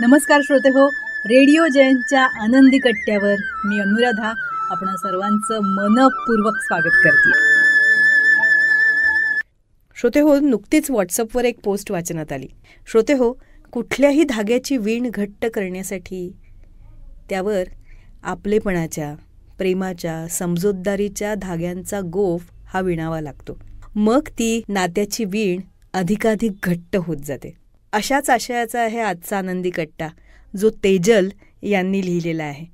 नमस्कार श्रोते हो, रेडिओ जयंतच्या आनंदी कट्ट्यावर मी अनुराधा आपण सर्वांचं मनपूर्वक स्वागत करते. श्रोते हो, नुकतीच व्हॉट्सअपवर एक पोस्ट वाचनात आली. श्रोते हो, कुठल्याही धाग्याची वीण घट्ट करण्यासाठी त्यावर आपलेपणाच्या, प्रेमाच्या, समजूतदारीच्या धाग्यांचा गोफ हा विणावा लागतो. मग ती नात्याची वीण अधिकाधिक घट्ट होत जाते. अशाच आशयाचा आहे आजचा आनंदी कट्टा, जो तेजल यांनी लिहिलेला आहे.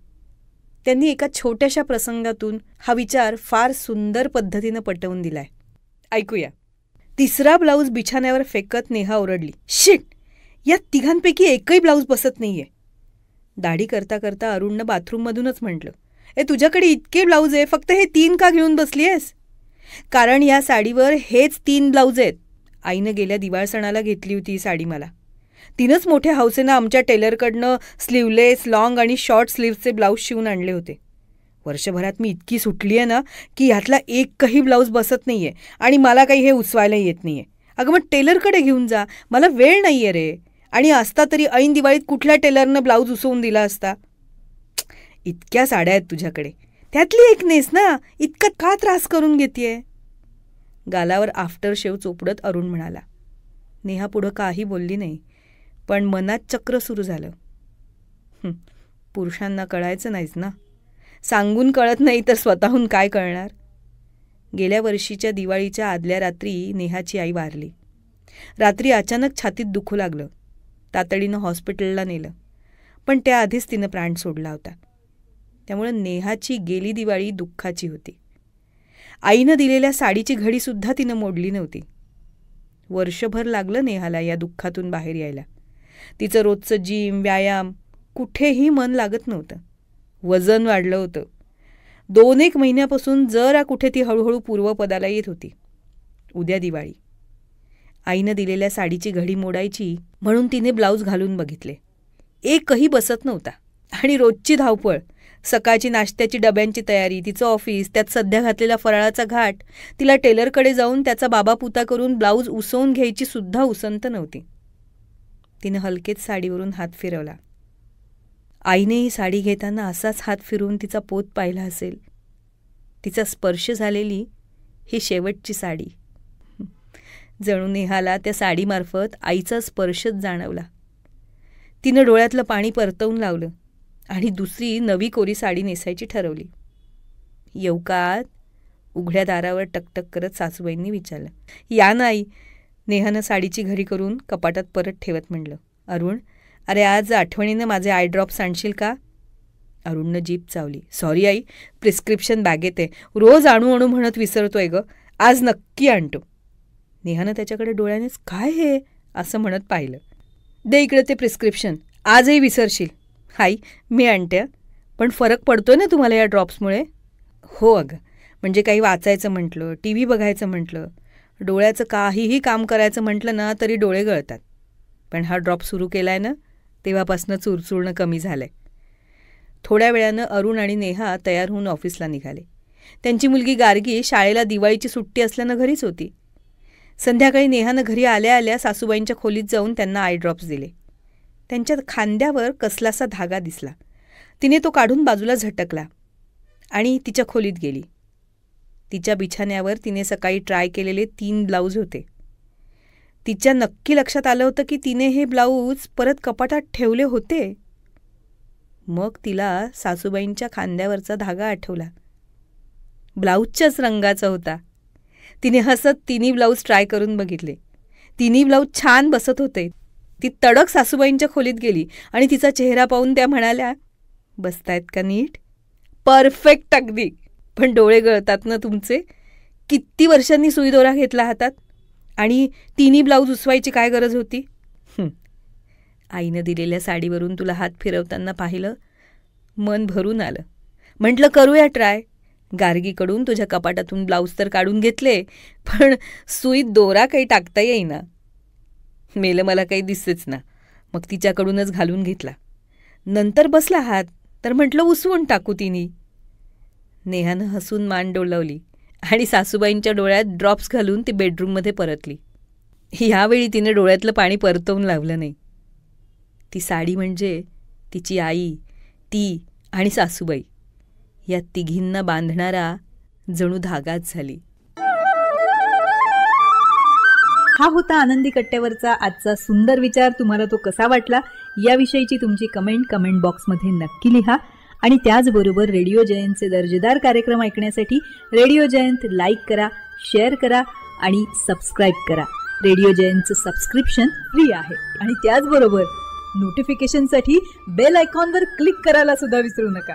त्यांनी एका छोट्याशा प्रसंगातून हा विचार फार सुंदर पद्धतीनं पटवून दिलाय. ऐकूया. तिसरा ब्लाऊज बिछाण्यावर फेकत नेहा ओरडली, शिट, या तिघांपैकी एकही ब्लाऊज बसत नाहीये. दाढी करता करता अरुणनं बाथरूममधूनच म्हटलं, तुझ्याकडे इतके ब्लाऊज आहे, फक्त हे 3 का घेऊन बसली आहेस? कारण या साडीवर हेच 3 ब्लाऊज आहेत. आईनं गेल्या दिवाळ सणाला घेतली होती ही साडी मला. तिनंच मोठ्या हौसेनं आमच्या टेलरकडनं स्लीवलेस, लॉंग आणि शॉर्ट स्लीव्हचे ब्लाऊज शिवून आणले होते. वर्षभरात मी इतकी सुटली आहे ना की ह्यातला एकही ब्लाऊज बसत नाही आहे आणि मला काही हे उचवायला येत नाही आहे. अगं मग टेलरकडे घेऊन जा, मला वेळ नाही आहे रे. आणि असता तरी ऐन दिवाळीत कुठल्या टेलरनं ब्लाऊज उसवून दिला असता? इतक्या साड्या आहेत तुझ्याकडे, त्यातली एक नेस ना, इतकं का त्रास करून घेतेय? गालावर आफ्टर शेव चोपडत अरुण म्हणाला. नेहा पुढं काही बोलली नाही, पण मनात चक्र सुरू झालं. पुरुषांना कळायचं नाहीच ना. सांगून कळत नाही तर स्वतःहून काय कळणार? गेल्या वर्षीच्या दिवाळीच्या आदल्या रात्री नेहाची आई वारली. रात्री अचानक छातीत दुखू लागलं. तातडीनं हॉस्पिटलला नेलं, पण त्याआधीच तिनं प्राण सोडला होता. त्यामुळे नेहाची गेली दिवाळी दुःखाची होती. आईनं दिलेल्या साडीची घडीसुद्धा तिनं मोडली नव्हती. वर्षभर लागलं नेहाला या दुःखातून बाहेर यायला. तिचं रोजचं जिम, व्यायाम कुठेही मन लागत नव्हतं. वजन वाढलं होतं. 2-1 महिन्यापासून जरा कुठे ती हळूहळू पूर्वपदाला येत होती. उद्या दिवाळी. आईनं दिलेल्या साडीची घडी मोडायची म्हणून तिने ब्लाऊज घालून बघितले. एकही बसत नव्हता. आणि रोजची धावपळ, सकाळची नाश्त्याची डब्यांची तयारी, तिचं ऑफिस, त्यात सध्या घातलेला फराळाचा घाट, तिला टेलरकडे जाऊन त्याचा बाबापुता करून ब्लाऊज उसवून घ्यायची सुद्धा उसंत नव्हती. तिनं हलकेच साडीवरून हात फिरवला. आईने ही साडी घेताना असाच हात फिरवून तिचा पोत पाहिला असेल. तिचा स्पर्श झालेली ही शेवटची साडी. जणू नेहाला त्या साडीमार्फत आईचा स्पर्शच जाणवला. तिनं डोळ्यातलं पाणी परतवून लावलं आणि दुसरी नवी कोरी साडी नेसायची ठरवली. येऊ का? उघड्या दारावर टकटक करत सासूबाईंनी विचारलं. या नाही. नेहानं साडीची घडी करून कपाटात परत ठेवत म्हणलं. अरुण, अरे आज आठवणीनं माझे आय ड्रॉप्स आणशील का? अरुणनं जीभ चावली. सॉरी आई, प्रिस्क्रिप्शन बॅगेत आहे. रोज आणू आणू म्हणत विसरतोय ग. आज नक्की आणतो. नेहानं त्याच्याकडे डोळ्यानेच काय हे असं म्हणत पाहिलं. दे इकडे ते प्रिस्क्रिप्शन. आजही विसरशील. हाई, मी आणते. पण फरक पडतोय ना तुम्हाला या ड्रॉप्समुळे? हो अगं, म्हणजे काही वाचायचं म्हटलं, TV बघायचं म्हटलं, डोळ्याचं काहीही काम करायचं म्हटलं ना तरी डोळे गळतात. पण हा ड्रॉप सुरू केलाय ना तेव्हापासनं चुरचुरणं कमी झालंय. थोड्या वेळानं अरुण आणि नेहा तयार होऊन ऑफिसला निघाले. त्यांची मुलगी गार्गी शाळेला दिवाळीची सुट्टी असल्यानं घरीच होती. संध्याकाळी नेहानं घरी आल्या आल्या सासूबाईंच्या खोलीत जाऊन त्यांना आय ड्रॉप्स दिले. त्यांच्या खांद्यावर कसलासा धागा दिसला. तिने तो काढून बाजूला झटकला आणि तिच्या खोलीत गेली. तिच्या बिछाण्यावर तिने सकाळी ट्राय केलेले 3 ब्लाऊज होते. तिच्या नक्की लक्षात आलं होतं की तिने हे ब्लाऊज परत कपाटात ठेवले होते. मग तिला सासूबाईंच्या खांद्यावरचा धागा आठवला. ब्लाऊजच्याच रंगाचा होता. तिने हसत 3 ब्लाऊज ट्राय करून बघितले. 3 ब्लाऊज छान बसत होते. ती तडक सासूबाईंच्या खोलीत गेली आणि तिचा चेहरा पाहून त्या म्हणाल्या, बसतायत का नीट? परफेक्ट अगदी. पण डोळे गळतात ना तुमचे. किती वर्षांनी सुईदोरा घेतला हातात आणि 3 ब्लाऊज उसवायची काय गरज होती? आईनं दिलेल्या साडीवरून तुला हात फिरवताना पाहिलं, मन भरून आलं. म्हटलं करूया ट्राय. गार्गीकडून तुझ्या कपाटातून ब्लाऊज तर काढून घेतले, पण सुईत दोरा काही टाकता येईना. मेलं मला काही दिसेच ना. मग तिच्याकडूनच घालून घेतला. नंतर बसला हात तर म्हटलं उसवून टाकू तिने. नेहानं हसून मान डोलावली आणि सासूबाईंच्या डोळ्यात ड्रॉप्स घालून ती बेडरूममध्ये परतली. ह्यावेळी तिने डोळ्यातलं पाणी परतवून लावलं नाही. ती साडी म्हणजे तिची आई, ती आणि सासूबाई या तिघींना बांधणारा जणू धागाच झाली. हा होता आनंदी कट्ट्यावरचा आजचा सुंदर विचार. तुम्हाला तो कसा वाटला याविषयीची तुमची कमेंट बॉक्समध्ये नक्की लिहा. आणि त्याचबरोबर रेडिओ जयंतचे दर्जेदार कार्यक्रम ऐकण्यासाठी रेडिओ जयंत लाईक करा, शेअर करा आणि सबस्क्राईब करा. रेडिओ जयंतचं सबस्क्रिप्शन फ्री आहे. आणि त्याचबरोबर नोटिफिकेशनसाठी बेल आयकॉनवर क्लिक करायला सुद्धा विसरू नका.